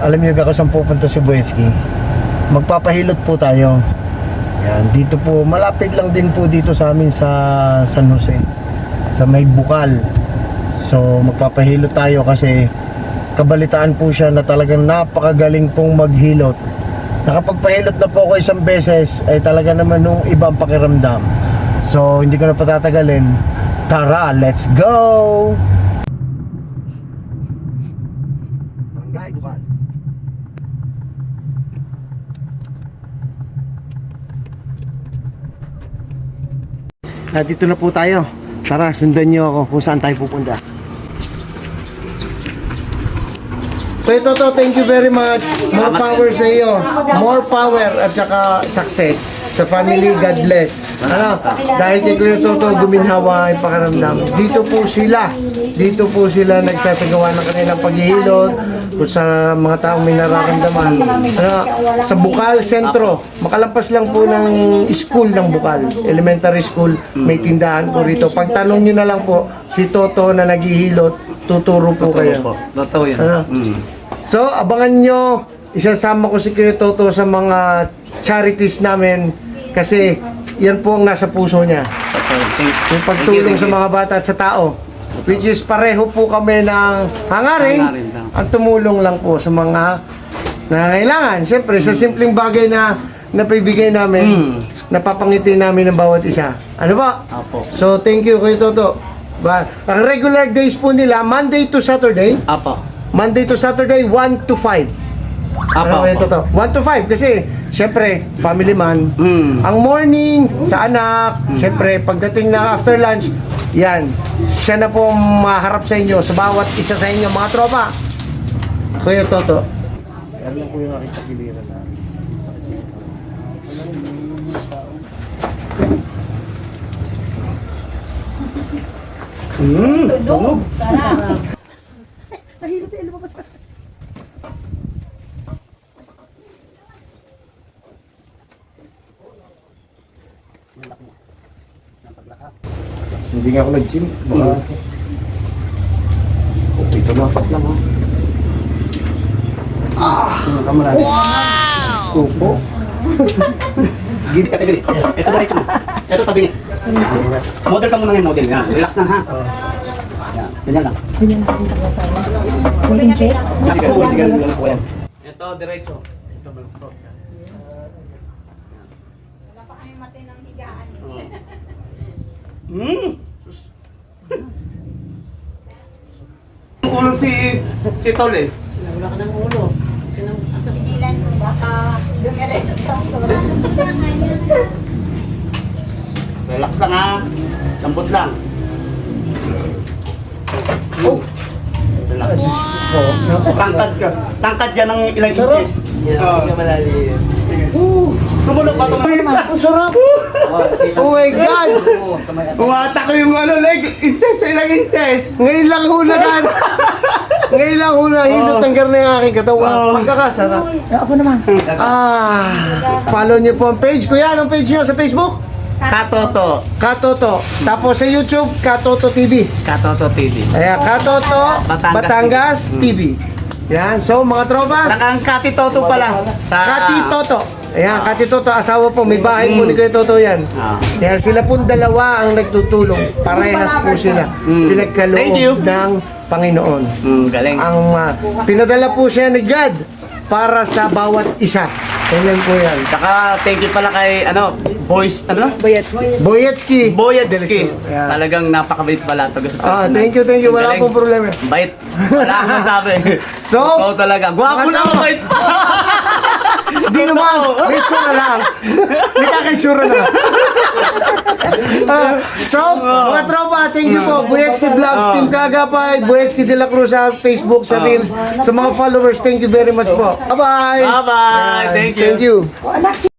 alam niyo ako saan pupunta si Boyetsky. Magpapahilot po tayo. Yan, dito po, malapit lang din po dito sa amin sa San Jose. Sa may Bukal. So, magpapahilot tayo kasi kabalitaan po siya na talagang napakagaling pong maghilot. Nakapagpahilot na po ako isang beses, ay talaga naman nung ibang pakiramdam. So, hindi ko na patatagalin. Tara, let's go! Barangay Bukal. Dito na po tayo. Tara, sundan niyo ako kung saan tayo pupunta. Toto, thank you very much. More power sa iyo. More power at saka success sa family. God bless. Ano? Dahil kay Kuya Toto, guminhawa ang pakaramdam. Dito po sila nagsasagawa ng kanilang paghihilot kung sa mga taong may nararamdaman. Ano? Sa Bukal Sentro, makalampas lang po ng school ng Bukal, elementary school, may tindahan po rito. Pagtanong nyo na lang po, si Toto na naghihilot, tuturo po kayo. Totoo yan. Ano? So, abangan nyo, isasama ko si Kuya Toto sa mga charities namin kasi yan po ang nasa puso niya. Yung pagtulong sa mga bata at sa tao. Which is pareho po kami ng hangarin ang tumulong lang po sa mga nangangailangan. Siyempre, sa simpleng bagay na napaibigay namin, napapangiti namin ng bawat isa. Ano ba? Apo. So, thank you Kuya Toto. Ang regular days po nila, Monday to Saturday. Apo. Monday to Saturday, 1 to 5. Ano ba ito to? 1 to 5 kasi syempre family man. Ang morning sa anak, syempre pagdating na after lunch, yan, siya na po maharap sa inyo sa bawat isa sa inyo mga tropa. Kuya Toto. Yan lang po yung aking pagiliran na. Tunog. Sarap. Hindi nga ako nag-gym. Baka... Okay, tumapak lang ha. Wow! Tupo. Gilid ka, gilid. Ito diretso mo. Ito tabi niya. Model ka muna ngayon, model. Yan. Relax lang ha. Yan. Ganyan lang. Kuling check. Sige, sige. Yan. Ito diretso. Ito baluktot. Wala pa kami matinong higaan. Ulo si Tol eh. Wala ka ng ulo. Pigilan mo, baka dumiretso sa ulo. Relax lang ha. Lambot lang. Oh. Relax. Tangkad ka. Tangkad yan ng ilang inches. Hindi ka malalim. Tumulog pa tumulog. Ang sarap! Oh my God! Umata ko yung leg, inches sa ilang inches. Ngayon lang hulagan! Ngayon lang hilot ng karne ng aking katawan. Pagkakasarap. Ako naman. Follow niyo po ang page. Kuya, anong page niyo sa Facebook? Katoto. Katoto. Tapos sa YouTube, Katoto TV. Katoto TV. Ayan, Katoto Batangas TV. Yan, so mga tropa, Saka ang Kati Toto pala. Kati Toto. Ayan, Kati Toto, asawa po, may bahay po ni Kuya Toto yan. Kaya sila pong dalawa ang nagtutulong. Parehas po sila. Thank you. Pinagkaloob ng Panginoon. Galing. Ang pinadala po siya ni God para sa bawat isa. Ganyan po yan. Saka thank you pala kay Boyetsky. Boyetsky. Ayan. Talagang napakabait pala to sa personal. Thank you. Wala Galing. pong problema. Bait. Wala akong masabi. So, ikaw talaga. Gwapo mga na tao. bait. Hindi naman, may tsura lang. May kakitsura na. So, mga tropa, thank you po. Boyetsky Vlogs, Team Kagapay, Boyetsky De La Cruz sa Facebook, sa Reels. Sa mga followers, thank you very much po. Bye-bye. Bye-bye. Thank you. Thank you.